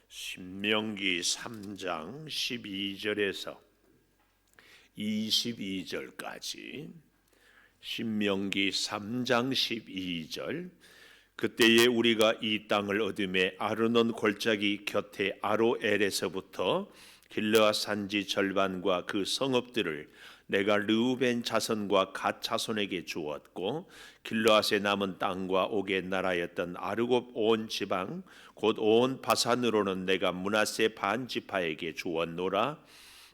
신명기 3장 12절에서 22절까지 신명기 3장 12절 그때에 우리가 이 땅을 얻음에 아르논 골짜기 곁에 아로엘에서부터 길르앗 산지 절반과 그 성읍들을 내가 르우벤 자손과 갓 자손에게 주었고 길르앗의 남은 땅과 옥의 나라였던 아르곱 온 지방 곧 온 바산으로는 내가 므낫세 반 지파에게 주었노라.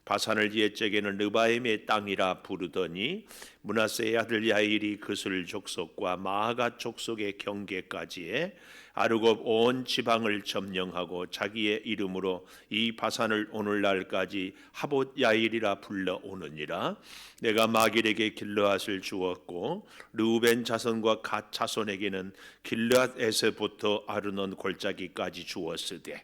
바산을 옛적에는 르바임의 땅이라 부르더니 므낫세의 아들 야일이 그술 족속과 마아가 족속의 경계까지에 아르곱 온 지방을 점령하고 자기의 이름으로 이 바산을 오늘날까지 하봇 야일이라 불러오느니라. 내가 마길에게 길르앗을 주었고 르우벤 자손과 갓 자손에게는 길르앗에서부터 아르논 골짜기까지 주었으되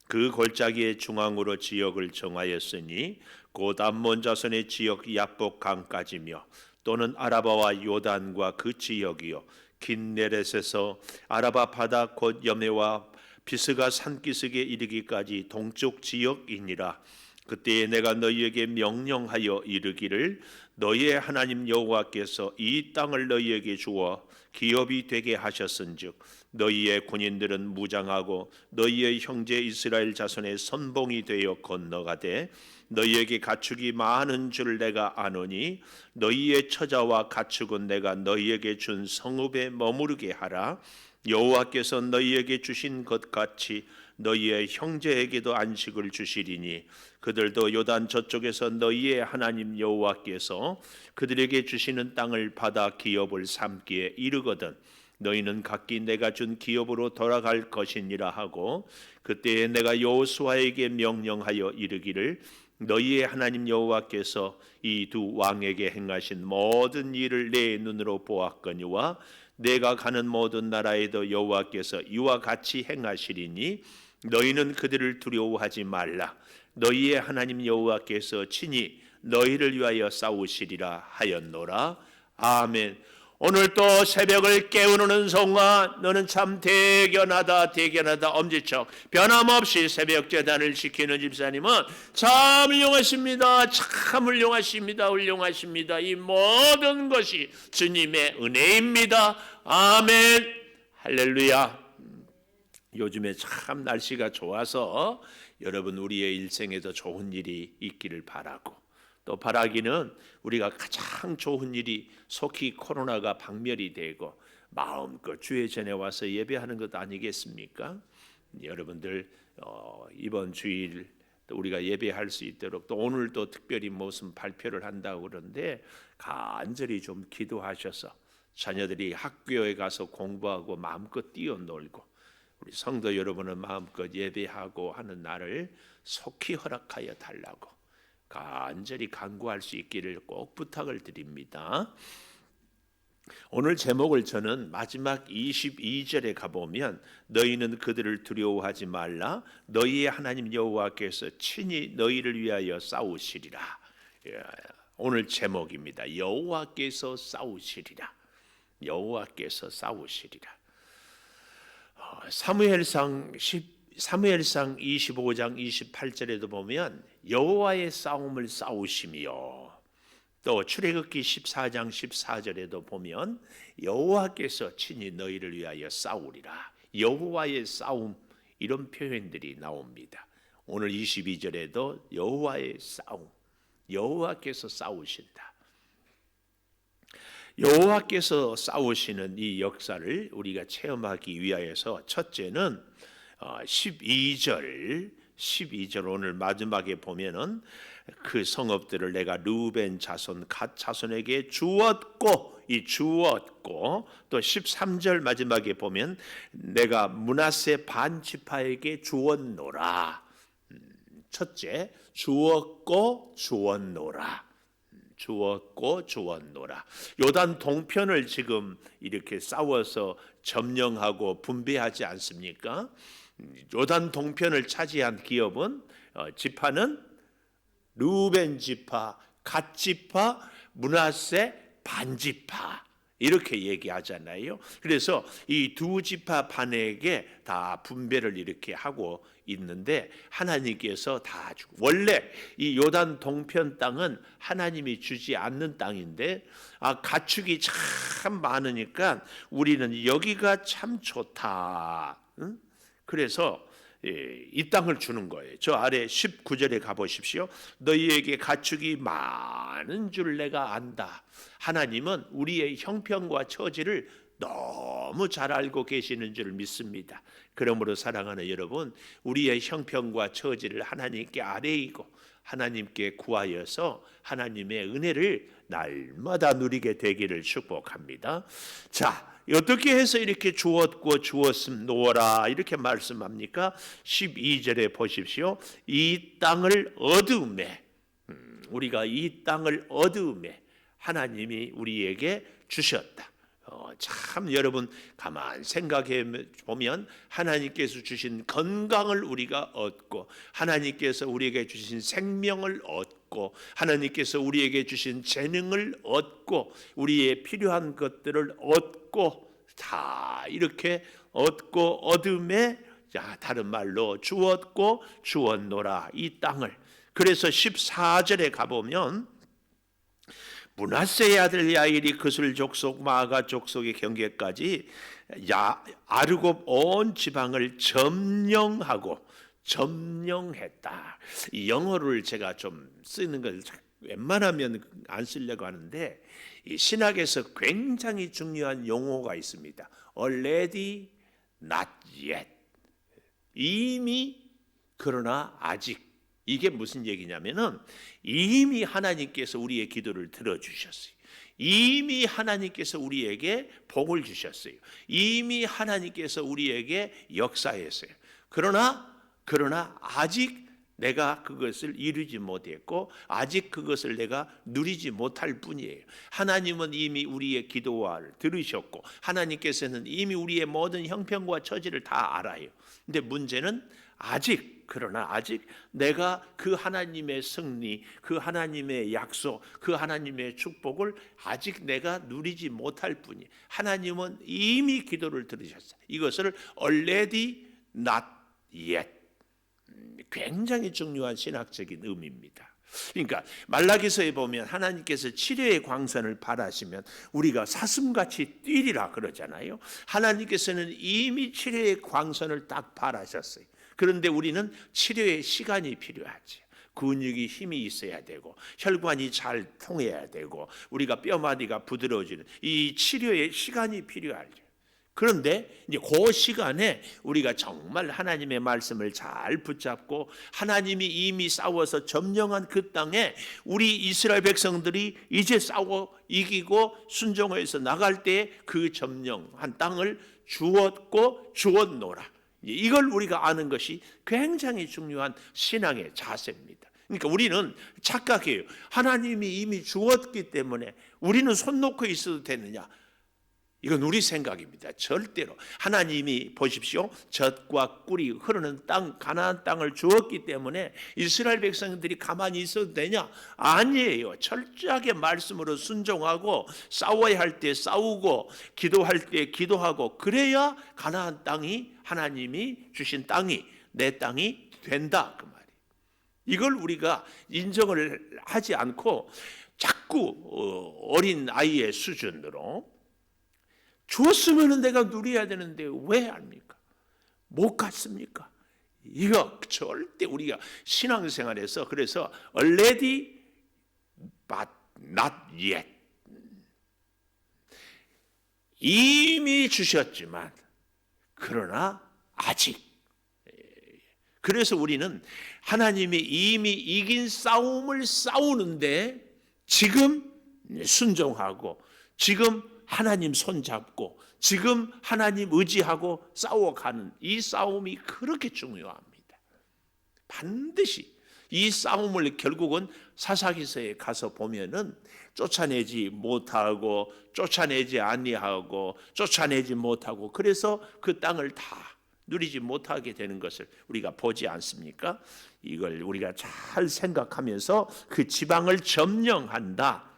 그 골짜기의 중앙으로 지역을 정하였으니 곧 암몬 자손의 지역 야복 강까지며 또는 아라바와 요단과 그 지역이요 긴네렛에서 아라바 바다 곧 여메와 비스가 산기슭에 이르기까지 동쪽 지역이니라. 그때에 내가 너희에게 명령하여 이르기를 너희의 하나님 여호와께서 이 땅을 너희에게 주어 기업이 되게 하셨은즉 너희의 군인들은 무장하고 너희의 형제 이스라엘 자손의 선봉이 되어 건너가되 너희에게 가축이 많은 줄 내가 아노니 너희의 처자와 가축은 내가 너희에게 준 성읍에 머무르게 하라. 여호와께서 너희에게 주신 것 같이 너희의 형제에게도 안식을 주시리니 그들도 요단 저쪽에서 너희의 하나님 여호와께서 그들에게 주시는 땅을 받아 기업을 삼기에 이르거든 너희는 각기 내가 준 기업으로 돌아갈 것이니라 하고 그때에 내가 여호수아에게 명령하여 이르기를 너희의 하나님 여호와께서 이 두 왕에게 행하신 모든 일을 내 눈으로 보았거니와 내가 가는 모든 나라에도 여호와께서 이와 같이 행하시리니 너희는 그들을 두려워하지 말라. 너희의 하나님 여호와께서 친히 너희를 위하여 싸우시리라 하였노라. 아멘. 오늘 또 새벽을 깨우는 은총아 너는 참 대견하다 엄지척 변함없이 새벽 제단을 지키는 집사님은 참 훌륭하십니다. 참 훌륭하십니다. 이 모든 것이 주님의 은혜입니다. 아멘. 할렐루야. 요즘에 참 날씨가 좋아서 여러분 우리의 일생에도 좋은 일이 있기를 바라고 또 바라기는 우리가 가장 좋은 일이 속히 코로나가 박멸이 되고 마음껏 주의 전에 와서 예배하는 것 아니겠습니까? 여러분들 이번 주일 우리가 예배할 수 있도록 또 오늘 또 특별히 무슨 발표를 한다고 그러는데 간절히 좀 기도하셔서 자녀들이 학교에 가서 공부하고 마음껏 뛰어놀고 우리 성도 여러분은 마음껏 예배하고 하는 날을 속히 허락하여 달라고 간절히 간구할 수 있기를 꼭 부탁을 드립니다. 오늘 제목을 저는 마지막 22절에 가보면 너희는 그들을 두려워하지 말라 너희의 하나님 여호와께서 친히 너희를 위하여 싸우시리라. 오늘 제목입니다. 여호와께서 싸우시리라. 여호와께서 싸우시리라. 사무엘상 25장 28절에도 보면 여호와의 싸움을 싸우시며 또 출애굽기 14장 14절에도 보면 여호와께서 친히 너희를 위하여 싸우리라. 여호와의 싸움 이런 표현들이 나옵니다. 오늘 22절에도 여호와의 싸움 여호와께서 싸우신다. 여호와께서 싸우시는 이 역사를 우리가 체험하기 위하여서 첫째는 12절 오늘 마지막에 보면은 그 성읍들을 내가 르우벤 자손 갓 자손에게 주었고 또 13절 마지막에 보면 내가 므낫세 반 지파에게 주었노라. 첫째 주었고 주었노라. 요단 동편을 지금 이렇게 싸워서 점령하고 분배하지 않습니까? 요단 동편을 차지한 기업은 지파는 르우벤 지파, 갓 지파, 므낫세 반 지파 이렇게 얘기하잖아요. 그래서 이 두 지파 반에게 다 분배를 이렇게 하고 있는데 하나님께서 다 주고, 원래 이 요단 동편 땅은 하나님이 주지 않는 땅인데 가축이 참 많으니까 우리는 여기가 참 좋다. 응? 그래서 이 땅을 주는 거예요. 저 아래 19절에 가보십시오. 너희에게 가축이 많은 줄 내가 안다. 하나님은 우리의 형편과 처지를 너무 잘 알고 계시는 줄 믿습니다. 그러므로 사랑하는 여러분, 우리의 형편과 처지를 하나님께 아뢰이고 하나님께 구하여서 하나님의 은혜를 날마다 누리게 되기를 축복합니다. 자, 어떻게 해서 이렇게 주었고 주었음 놓아라 이렇게 말씀합니까? 12절에 보십시오. 이 땅을 얻음에, 우리가 이 땅을 얻음에 하나님이 우리에게 주셨다. 참 여러분 가만 생각해 보면 하나님께서 주신 건강을 우리가 얻고, 하나님께서 우리에게 주신 생명을 얻고, 하나님께서 우리에게 주신 재능을 얻고, 우리의 필요한 것들을 얻고, 다 이렇게 얻고 얻음에, 다른 말로 주었고 주었노라 이 땅을. 그래서 14절에 가보면 므낫세의 아들 야일이 그술 족속 마가 족속의 경계까지 아르곱 온 지방을 점령했다. 이 영어를 제가 좀 쓰는 걸 웬만하면 안 쓰려고 하는데, 이 신학에서 굉장히 중요한 용어가 있습니다. Already, not yet. 이미, 그러나 아직. 이게 무슨 얘기냐면은 이미 하나님께서 우리의 기도를 들어주셨어요. 이미 하나님께서 우리에게 복을 주셨어요. 이미 하나님께서 우리에게 역사했어요. 그러나 아직 내가 그것을 이루지 못했고 아직 그것을 내가 누리지 못할 뿐이에요. 하나님은 이미 우리의 기도를 들으셨고 하나님께서는 이미 우리의 모든 형편과 처지를 다 알아요. 근데 문제는 그러나 아직 내가 그 하나님의 승리, 그 하나님의 약속, 그 하나님의 축복을 아직 내가 누리지 못할 뿐이에요. 하나님은 이미 기도를 들으셨어요. 이것을 already not yet. 굉장히 중요한 신학적인 의미입니다. 그러니까 말라기서에 보면 하나님께서 치료의 광선을 바라시면 우리가 사슴같이 뛰리라 그러잖아요. 하나님께서는 이미 치료의 광선을 딱 바라셨어요. 그런데 우리는 치료의 시간이 필요하지. 근육이 힘이 있어야 되고 혈관이 잘 통해야 되고 우리가 뼈마디가 부드러워지는 이 치료의 시간이 필요하죠. 그런데 이제 그 시간에 우리가 정말 하나님의 말씀을 잘 붙잡고 하나님이 이미 싸워서 점령한 그 땅에 우리 이스라엘 백성들이 이제 싸워 이기고 순종해서 나갈 때 그 점령한 땅을 주었고 주었노라. 이걸 우리가 아는 것이 굉장히 중요한 신앙의 자세입니다. 그러니까 우리는 착각해요. 하나님이 이미 주었기 때문에 우리는 손 놓고 있어도 되느냐? 이건 우리 생각입니다. 절대로. 하나님이 보십시오. 젖과 꿀이 흐르는 땅, 가나안 땅을 주었기 때문에 이스라엘 백성들이 가만히 있어도 되냐? 아니에요. 철저하게 말씀으로 순종하고 싸워야 할 때 싸우고 기도할 때 기도하고 그래야 가나안 땅이 하나님이 주신 땅이 내 땅이 된다 그 말이에요. 이걸 우리가 인정을 하지 않고 자꾸 어린 아이의 수준으로 주었으면 내가 누려야 되는데 왜 합니까? 못 갔습니까? 이거 절대 우리가 신앙생활에서 그래서 already but not yet 이미 주셨지만 그러나 아직. 그래서 우리는 하나님이 이미 이긴 싸움을 싸우는데 지금 순종하고 지금 하나님 손잡고 지금 하나님 의지하고 싸워가는 이 싸움이 그렇게 중요합니다. 반드시 이 싸움을 결국은 사사기서에 가서 보면은 쫓아내지 못하고 쫓아내지 아니하고 쫓아내지 못하고 그래서 그 땅을 다 누리지 못하게 되는 것을 우리가 보지 않습니까? 이걸 우리가 잘 생각하면서 그 지방을 점령한다.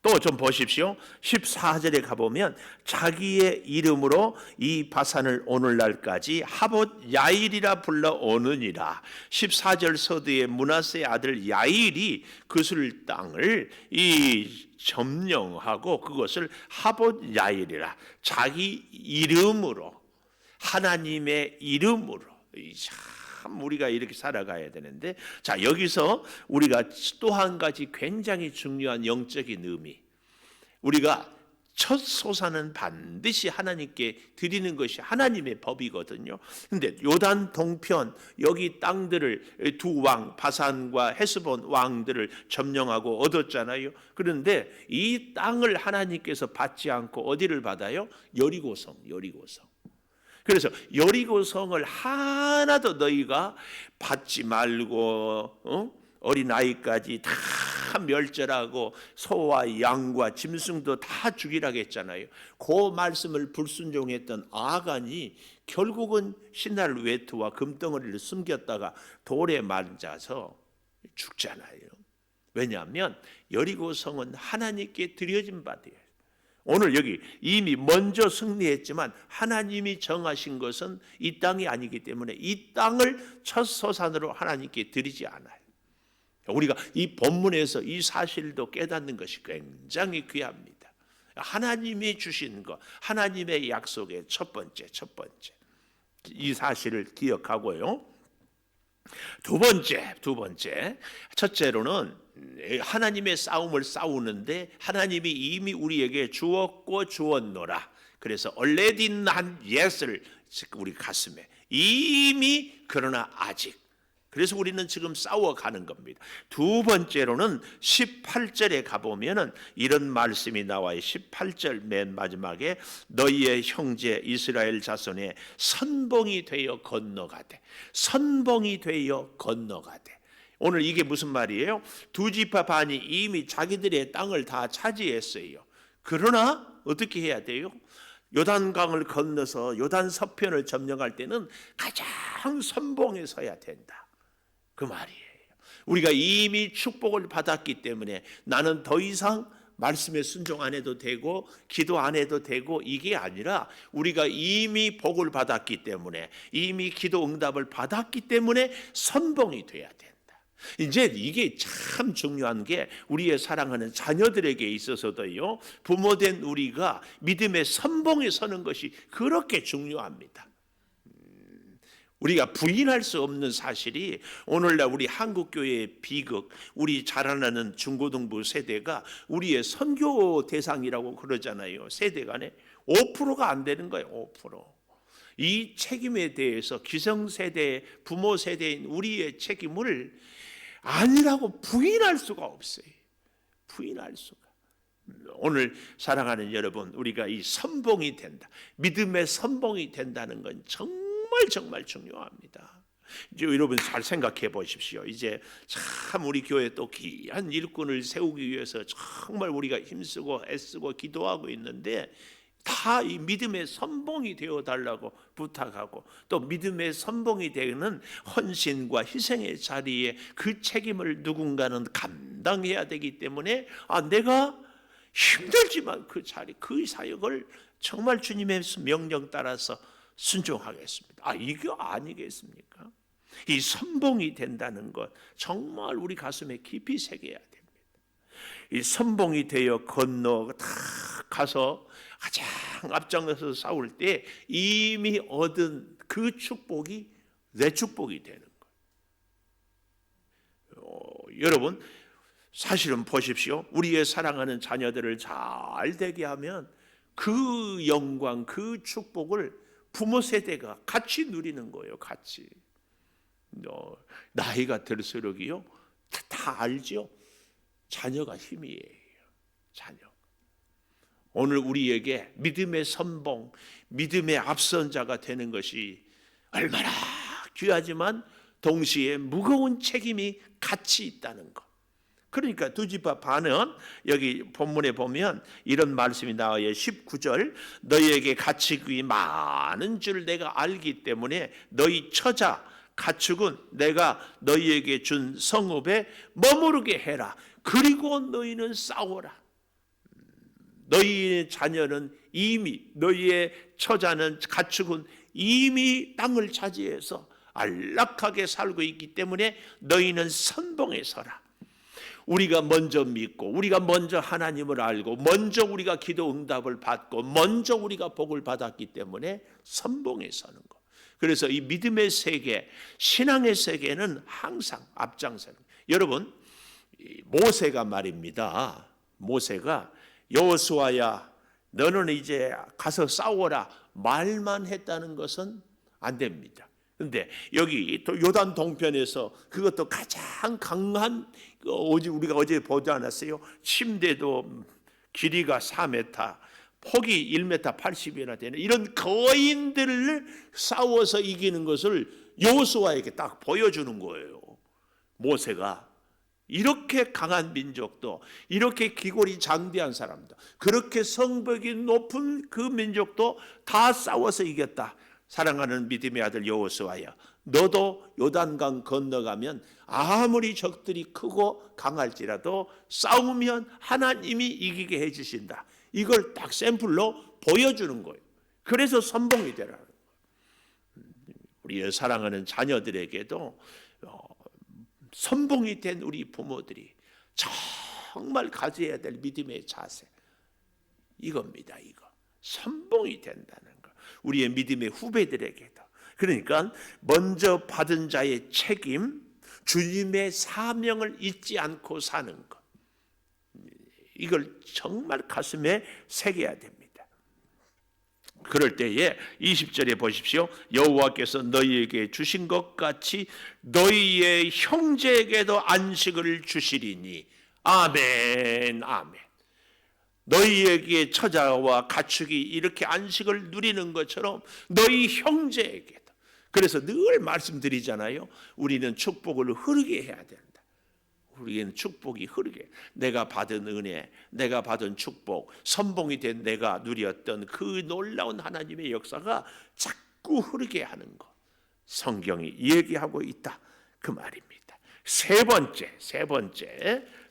또 좀 보십시오. 14절에 가보면 자기의 이름으로 이 바산을 오늘날까지 하봇 야일이라 불러오느니라. 14절 서두에 므낫세의 아들 야일이 그술 땅을 점령하고 그것을 하봇 야일이라, 자기 이름으로, 하나님의 이름으로. 참 우리가 이렇게 살아가야 되는데, 자, 여기서 우리가 또 한 가지 굉장히 중요한 영적인 의미, 우리가 첫 소산은 반드시 하나님께 드리는 것이 하나님의 법이거든요. 근데 요단 동편 여기 땅들을 두 왕 바산과 헤스본 왕들을 점령하고 얻었잖아요. 그런데 이 땅을 하나님께서 받지 않고 어디를 받아요? 여리고성. 그래서 여리고성을 하나도 너희가 받지 말고 어린 아이까지 다 멸절하고 소와 양과 짐승도 다 죽이라고 했잖아요. 그 말씀을 불순종했던 아간이 결국은 신할 외투와 금덩어리를 숨겼다가 돌에 맞아서 죽잖아요. 왜냐하면 여리고성은 하나님께 드려진 바돼요. 오늘 여기 이미 먼저 승리했지만 하나님이 정하신 것은 이 땅이 아니기 때문에 이 땅을 첫 소산으로 하나님께 드리지 않아요. 우리가 이 본문에서 이 사실도 깨닫는 것이 굉장히 귀합니다. 하나님이 주신 것, 하나님의 약속의 첫 번째 이 사실을 기억하고요. 두 번째, 첫째로는 하나님의 싸움을 싸우는데 하나님이 이미 우리에게 주었고 주었노라. 그래서 already 난 예스를 우리 가슴에 이미, 그러나 아직. 그래서 우리는 지금 싸워가는 겁니다. 두 번째로는 18절에 가보면은 이런 말씀이 나와요. 18절 맨 마지막에 너희의 형제 이스라엘 자손의 선봉이 되어 건너가되. 오늘 이게 무슨 말이에요? 두 지파 반이 이미 자기들의 땅을 다 차지했어요. 그러나 어떻게 해야 돼요? 요단강을 건너서 요단 서편을 점령할 때는 가장 선봉에 서야 된다. 그 말이에요. 우리가 이미 축복을 받았기 때문에 나는 더 이상 말씀에 순종 안 해도 되고 기도 안 해도 되고 이게 아니라 우리가 이미 복을 받았기 때문에, 이미 기도 응답을 받았기 때문에 선봉이 돼야 된다. 이제 이게 참 중요한 게 우리의 사랑하는 자녀들에게 있어서도요, 부모된 우리가 믿음의 선봉에 서는 것이 그렇게 중요합니다. 우리가 부인할 수 없는 사실이 오늘날 우리 한국교회의 비극, 우리 자라나는 중고등부 세대가 우리의 선교 대상이라고 그러잖아요. 세대 간에 5%가 안 되는 거예요. 5%. 이 책임에 대해서 기성세대, 부모 세대인 우리의 책임을 아니라고 부인할 수가 없어요. 부인할 수가. 오늘 사랑하는 여러분, 우리가 이 선봉이 된다, 믿음의 선봉이 된다는 건 정말 중요합니다. 이제 여러분 잘 생각해 보십시오. 이제 참 우리 교회 또 귀한 일꾼을 세우기 위해서 정말 우리가 힘쓰고 애쓰고 기도하고 있는데 다 이 믿음의 선봉이 되어 달라고 부탁하고, 또 믿음의 선봉이 되는 헌신과 희생의 자리에 그 책임을 누군가는 감당해야 되기 때문에 내가 힘들지만 그 자리, 그 사역을 정말 주님의 명령 따라서 순종하겠습니다. 이거 아니겠습니까? 이 선봉이 된다는 것 정말 우리 가슴에 깊이 새겨야 됩니다. 이 선봉이 되어 건너 다 가서 가장 앞장서서 싸울 때 이미 얻은 그 축복이 내 축복이 되는 거예요. 여러분 사실은 보십시오. 우리의 사랑하는 자녀들을 잘 되게 하면 그 영광, 그 축복을 부모 세대가 같이 누리는 거예요. 같이. 나이가 들수록이요, 다 알죠. 자녀가 힘이에요. 자녀. 오늘 우리에게 믿음의 선봉, 믿음의 앞선 자가 되는 것이 얼마나 귀하지만 동시에 무거운 책임이 같이 있다는 것. 그러니까 두 지파 반은 여기 본문에 보면 이런 말씀이 나와요. 19절 너희에게 가축이 많은 줄 내가 알기 때문에 너희 처자 가축은 내가 너희에게 준 성읍에 머무르게 해라. 그리고 너희는 싸워라. 너희의 자녀는 이미, 너희의 처자는 가축은 이미 땅을 차지해서 안락하게 살고 있기 때문에 너희는 선봉에 서라. 우리가 먼저 믿고, 우리가 먼저 하나님을 알고, 먼저 우리가 기도 응답을 받고, 먼저 우리가 복을 받았기 때문에 선봉에 서는 것. 그래서 이 믿음의 세계, 신앙의 세계는 항상 앞장서는 거예요. 여러분, 모세가 말입니다. 모세가 여호수아야, 너는 이제 가서 싸워라 말만 했다는 것은 안 됩니다. 그런데 여기 또 요단 동편에서 그것도 가장 강한, 우리가 어제 보지 않았어요? 침대도 길이가 4m, 폭이 1m 80이나 되는 이런 거인들을 싸워서 이기는 것을 여호수아에게 딱 보여주는 거예요. 모세가 이렇게 강한 민족도, 이렇게 기골이 장대한 사람도, 그렇게 성벽이 높은 그 민족도 다 싸워서 이겼다. 사랑하는 믿음의 아들 여호수아야, 너도 요단강 건너가면 아무리 적들이 크고 강할지라도 싸우면 하나님이 이기게 해주신다. 이걸 딱 샘플로 보여주는 거예요. 그래서 선봉이 되라는 거예요. 우리의 사랑하는 자녀들에게도 선봉이 된 우리 부모들이 정말 가져야 될 믿음의 자세, 이겁니다. 이거 선봉이 된다는 거. 우리의 믿음의 후배들에게도. 그러니까 먼저 받은 자의 책임, 주님의 사명을 잊지 않고 사는 것, 이걸 정말 가슴에 새겨야 됩니다. 그럴 때에 20절에 보십시오. 여호와께서 너희에게 주신 것 같이 너희의 형제에게도 안식을 주시리니. 아멘, 아멘. 너희에게 처자와 가축이 이렇게 안식을 누리는 것처럼 너희 형제에게도. 그래서 늘 말씀드리잖아요. 우리는 축복을 흐르게 해야 된다. 우리는 축복이 흐르게, 내가 받은 은혜, 내가 받은 축복, 선봉이 된 내가 누렸던 그 놀라운 하나님의 역사가 자꾸 흐르게 하는 것, 성경이 얘기하고 있다, 그 말입니다. 세 번째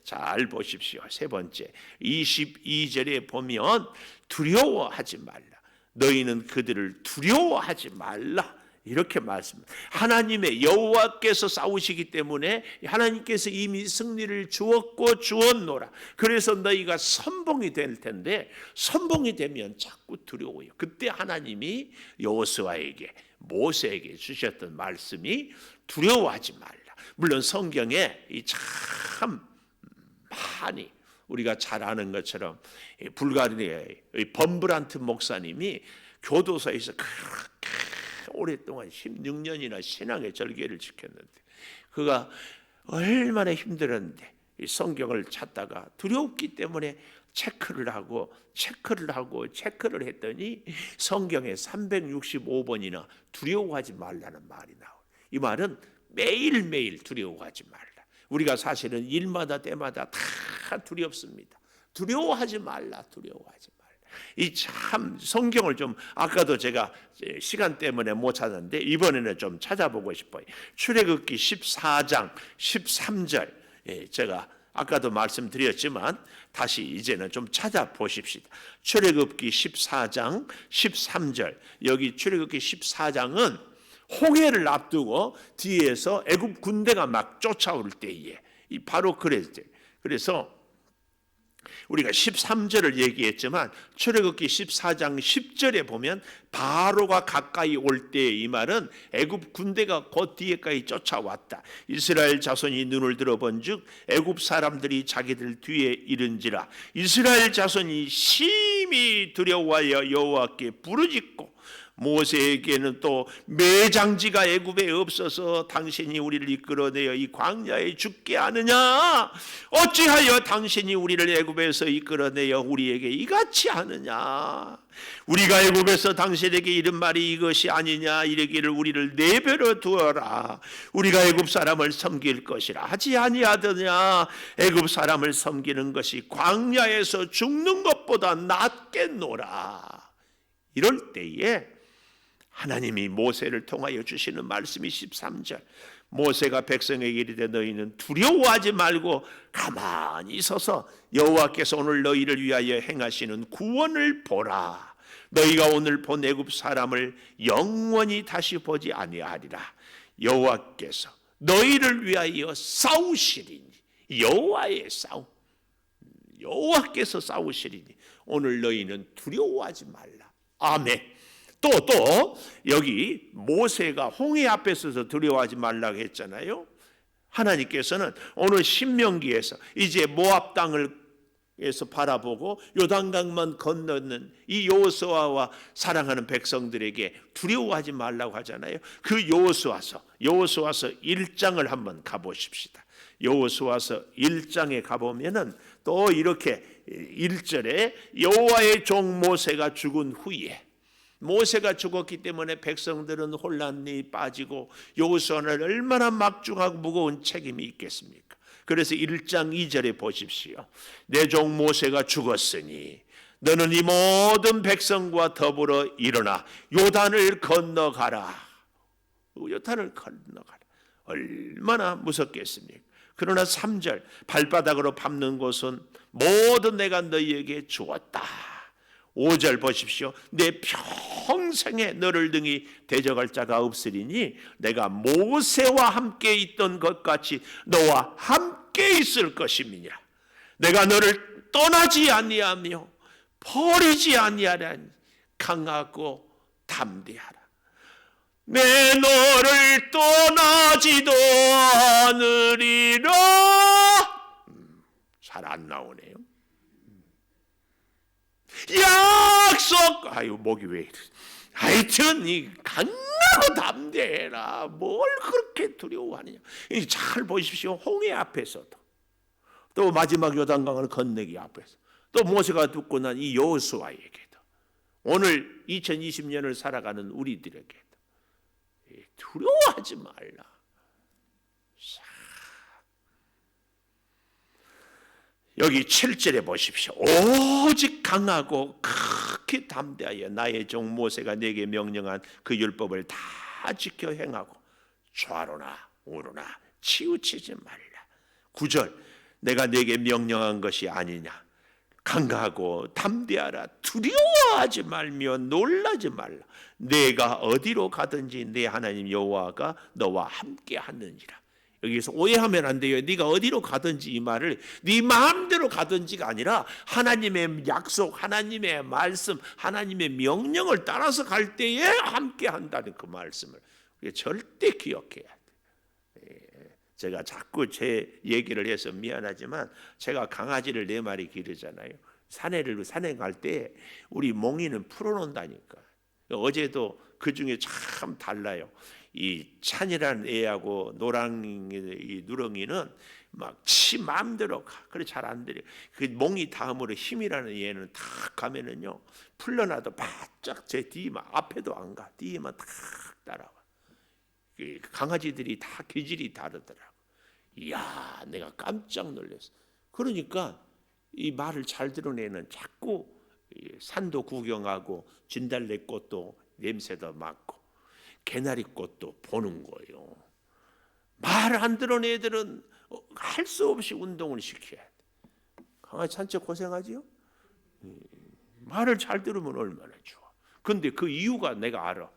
잘 보십시오. 세 번째 22절에 보면 두려워하지 말라. 너희는 그들을 두려워하지 말라. 이렇게 말씀합니다. 하나님의 여호와께서 싸우시기 때문에 하나님께서 이미 승리를 주었고 주었노라. 그래서 너희가 선봉이 될 텐데, 선봉이 되면 자꾸 두려워요. 그때 하나님이 여호수아에게, 모세에게 주셨던 말씀이 두려워하지 말라. 물론 성경에 참 많이 우리가 잘 아는 것처럼 불가리아의 범브란트 목사님이 교도소에서 그렇게 오랫동안 16년이나 신앙의 절개를 지켰는데, 그가 얼마나 힘들었는데 이 성경을 찾다가 두렵기 때문에 체크를 하고 했더니 성경에 365번이나 두려워하지 말라는 말이 나와요. 이 말은 매일매일 두려워하지 말라. 우리가 사실은 일마다 때마다 다 두렵습니다. 두려워하지 말라. 이 참 성경을 좀, 아까도 제가 시간 때문에 못 찾았는데 이번에는 좀 찾아보고 싶어요. 출애굽기 14장 13절, 제가 아까도 말씀드렸지만 다시 이제는 좀 찾아보십시다. 출애굽기 14장 13절. 여기 출애굽기 14장은 홍해를 앞두고 뒤에서 애굽 군대가 막 쫓아올 때에 바로 그랬어요. 그래서 우리가 13절을 얘기했지만 출애굽기 14장 10절에 보면 바로가 가까이 올 때, 이 말은 애굽 군대가 곧 뒤에까지 쫓아왔다. 이스라엘 자손이 눈을 들어본즉 애굽 사람들이 자기들 뒤에 이른지라. 이스라엘 자손이 심히 두려워하여 여호와께 부르짖고, 모세에게는 또 매장지가 애굽에 없어서 당신이 우리를 이끌어내어 이 광야에 죽게 하느냐? 어찌하여 당신이 우리를 애굽에서 이끌어내어 우리에게 이같이 하느냐? 우리가 애굽에서 당신에게 이른 말이 이것이 아니냐? 이르기를 우리를 내버려 두어라. 우리가 애굽 사람을 섬길 것이라 하지 아니하더냐? 애굽 사람을 섬기는 것이 광야에서 죽는 것보다 낫겠노라. 이럴 때에 하나님이 모세를 통하여 주시는 말씀이 13절, 모세가 백성에게 이르되 너희는 두려워하지 말고 가만히 서서 여호와께서 오늘 너희를 위하여 행하시는 구원을 보라. 너희가 오늘 본 애굽 사람을 영원히 다시 보지 아니하리라. 여호와께서 너희를 위하여 싸우시리니. 여호와의 싸움, 여호와께서 싸우시리니 오늘 너희는 두려워하지 말라. 아멘. 또 여기 모세가 홍해 앞에 서서 두려워하지 말라고 했잖아요. 하나님께서는 오늘 신명기에서 이제 모압 땅을 에서 바라보고 요단강만 건너는 이 여호수아와 사랑하는 백성들에게 두려워하지 말라고 하잖아요. 그 여호수아서 1장을 한번 가보십시다. 여호수아서 1장에 가보면은 또 이렇게 1절에 여호와의 종 모세가 죽은 후에, 모세가 죽었기 때문에 백성들은 혼란이 빠지고 여호수아는 얼마나 막중하고 무거운 책임이 있겠습니까? 그래서 1장 2절에 보십시오. 내 종 모세가 죽었으니 너는 이 모든 백성과 더불어 일어나 요단을 건너가라. 요단을 건너가라. 얼마나 무섭겠습니까? 그러나 3절, 발바닥으로 밟는 곳은 모든 내가 너희에게 주었다. 5절 보십시오. 내 평생에 너를 등이 대적할 자가 없으리니 내가 모세와 함께 있던 것 같이 너와 함께 있을 것임이니라. 내가 너를 떠나지 아니하며 버리지 아니하리니 강하고 담대하라. 내 너를 떠나지도 않으리라. 잘 안 나오네요. 약속. 목이 왜 이래. 하여튼 이 강하고 담대해라. 뭘 그렇게 두려워하느냐. 잘 보십시오. 홍해 앞에서도, 또 마지막 요단강을 건너기 앞에서, 또 모세가 듣고 난 이 여호수아에게도, 오늘 2020년을 살아가는 우리들에게도 두려워하지 말라. 여기 7절에 보십시오. 오직 강하고 크게 담대하여 나의 종 모세가 내게 명령한 그 율법을 다 지켜 행하고 좌로나 우로나 치우치지 말라. 9절, 내가 내게 명령한 것이 아니냐. 강하고 담대하라. 두려워하지 말며 놀라지 말라. 내가 어디로 가든지 내 하나님 여호와가 너와 함께 하느니라. 여기서 오해하면 안 돼요. 네가 어디로 가든지 이 말을 네 마음대로 가든지가 아니라 하나님의 약속, 하나님의 말씀, 하나님의 명령을 따라서 갈 때에 함께 한다는 그 말씀을 절대 기억해야 돼. 제가 자꾸 제 얘기를 해서 미안하지만 제가 강아지를 4마리 기르잖아요. 산에 갈 때 우리 몽이는 풀어놓는다니까. 어제도 그 중에 참 달라요. 이 찬이라는 애하고 노랑이 누렁이는 막 지 마음대로 가. 그래 잘 안 들려. 그 몽이 다음으로 힘이라는 얘는 탁 가면은요, 풀려나도 바짝 제 뒤만, 앞에도 안 가. 뒤에만 탁 따라와. 강아지들이 다 기질이 다르더라고. 이야, 내가 깜짝 놀랐어. 그러니까 이 말을 잘 들은 애는 자꾸 산도 구경하고 진달래꽃도 냄새도 맡고 개나리꽃도 보는 거예요. 말 안 들은 애들은 할 수 없이 운동을 시켜야 돼. 강아지 산책 고생하지요? 말을 잘 들으면 얼마나 좋아. 근데 그 이유가 내가 알아.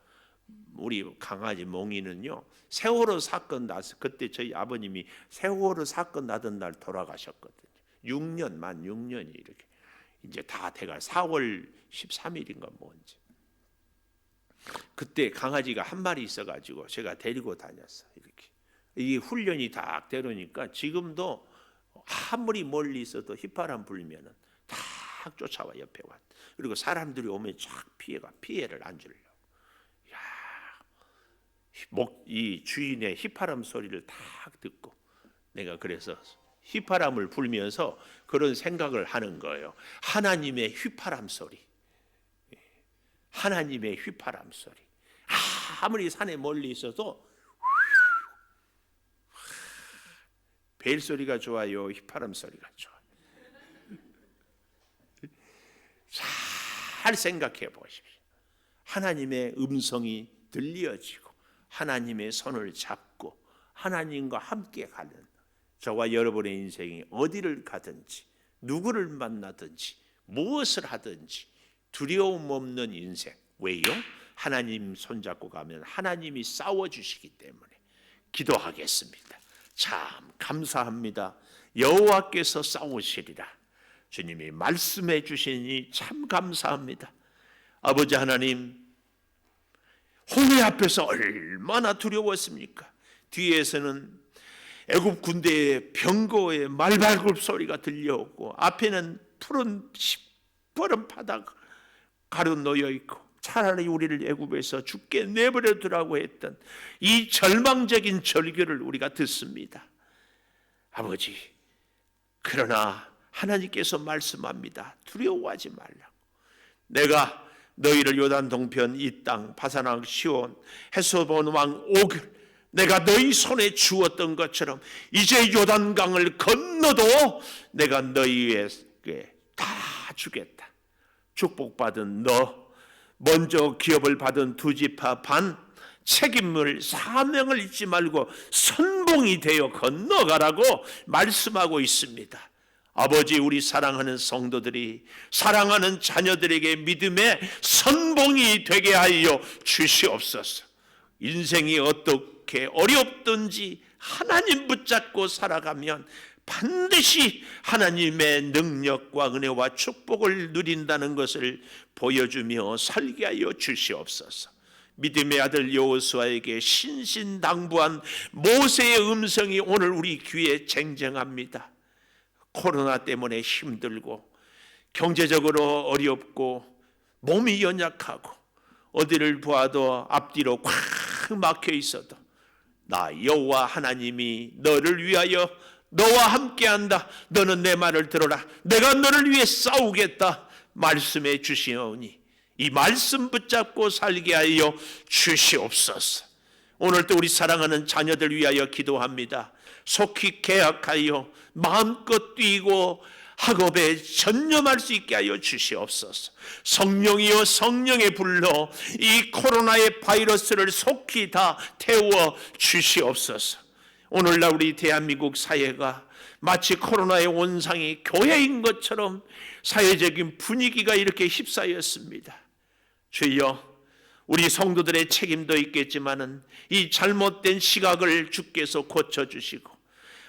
우리 강아지 몽이는요, 세월호 사건 나서, 그때 저희 아버님이 세월호 사건 나던 날 돌아가셨거든요. 6년, 만 6년이 이렇게 이제 다 돼가 4월 13일인가 뭔지. 그때 강아지가 한 마리 있어가지고 제가 데리고 다녔어. 이렇게 이 훈련이 딱 되려니까 지금도 아무리 멀리 있어도 휘파람 불면은 딱 쫓아와 옆에 와. 그리고 사람들이 오면 쫙 피해를 안 주려고. 이 주인의 휘파람 소리를 딱 듣고 내가 그래서 휘파람을 불면서 그런 생각을 하는 거예요. 하나님의 휘파람 소리. 하나님의 휘파람 소리. 아무리 산에 멀리 있어도 벨 소리가 좋아요, 휘파람 소리가 좋아요. 잘 생각해 보십시오. 하나님의 음성이 들려지고 하나님의 손을 잡고 하나님과 함께 가는 저와 여러분의 인생이 어디를 가든지 누구를 만나든지 무엇을 하든지 두려움 없는 인생. 왜요? 하나님 손잡고 가면 하나님이 싸워주시기 때문에. 기도하겠습니다. 참 감사합니다. 여호와께서 싸우시리라. 주님이 말씀해 주시니 참 감사합니다. 아버지 하나님, 홍해 앞에서 얼마나 두려웠습니까? 뒤에서는 애굽 군대의 병거의 말발굽 소리가 들려오고 앞에는 푸른 시퍼런 바다가 가로놓여 있고 차라리 우리를 애굽에서 죽게 내버려 두라고 했던 이 절망적인 절규를 우리가 듣습니다. 아버지, 그러나 하나님께서 말씀합니다. 두려워하지 말라고. 내가 너희를 요단 동편 이 땅 바산왕 시온 헤스본 왕 오글 내가 너희 손에 주었던 것처럼 이제 요단강을 건너도 내가 너희에게 다 주겠다. 축복받은 너, 먼저 기업을 받은 두 지파 반, 책임을 사명을 잊지 말고 선봉이 되어 건너가라고 말씀하고 있습니다. 아버지, 우리 사랑하는 성도들이 사랑하는 자녀들에게 믿음의 선봉이 되게 하여 주시옵소서. 인생이 어떻게 어렵든지 하나님 붙잡고 살아가면 반드시 하나님의 능력과 은혜와 축복을 누린다는 것을 보여주며 살게 하여 주시옵소서. 믿음의 아들 여호수아에게 신신당부한 모세의 음성이 오늘 우리 귀에 쟁쟁합니다. 코로나 때문에 힘들고 경제적으로 어렵고 몸이 연약하고 어디를 보아도 앞뒤로 꽉 막혀 있어도 나 여호와 하나님이 너를 위하여 너와 함께한다. 너는 내 말을 들어라. 내가 너를 위해 싸우겠다 말씀해 주시오니 이 말씀 붙잡고 살게 하여 주시옵소서. 오늘도 우리 사랑하는 자녀들 위하여 기도합니다. 속히 개혁하여 마음껏 뛰고 학업에 전념할 수 있게 하여 주시옵소서. 성령이여 성령의 불로 이 코로나의 바이러스를 속히 다 태워 주시옵소서. 오늘날 우리 대한민국 사회가 마치 코로나의 원상이 교회인 것처럼 사회적인 분위기가 이렇게 휩싸였습니다. 주여, 우리 성도들의 책임도 있겠지만은 이 잘못된 시각을 주께서 고쳐주시고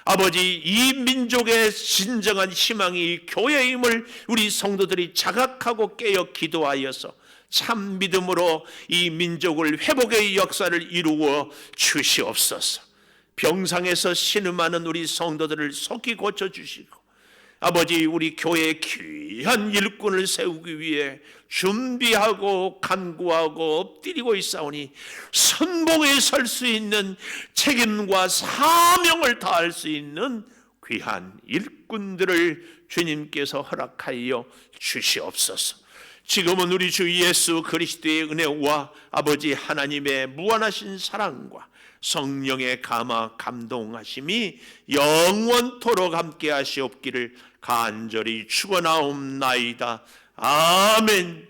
아버지, 이 민족의 진정한 희망이 교회임을 우리 성도들이 자각하고 깨어 기도하여서 참 믿음으로 이 민족을 회복의 역사를 이루어 주시옵소서. 병상에서 신음하는 우리 성도들을 속히 고쳐주시고 아버지, 우리 교회의 귀한 일꾼을 세우기 위해 준비하고 간구하고 엎드리고 있사오니 선봉에 설 수 있는 책임과 사명을 다할 수 있는 귀한 일꾼들을 주님께서 허락하여 주시옵소서. 지금은 우리 주 예수 그리스도의 은혜와 아버지 하나님의 무한하신 사랑과 성령의 감화 감동하심이 영원토록 함께 하시옵기를 간절히 축원하옵나이다. 아멘.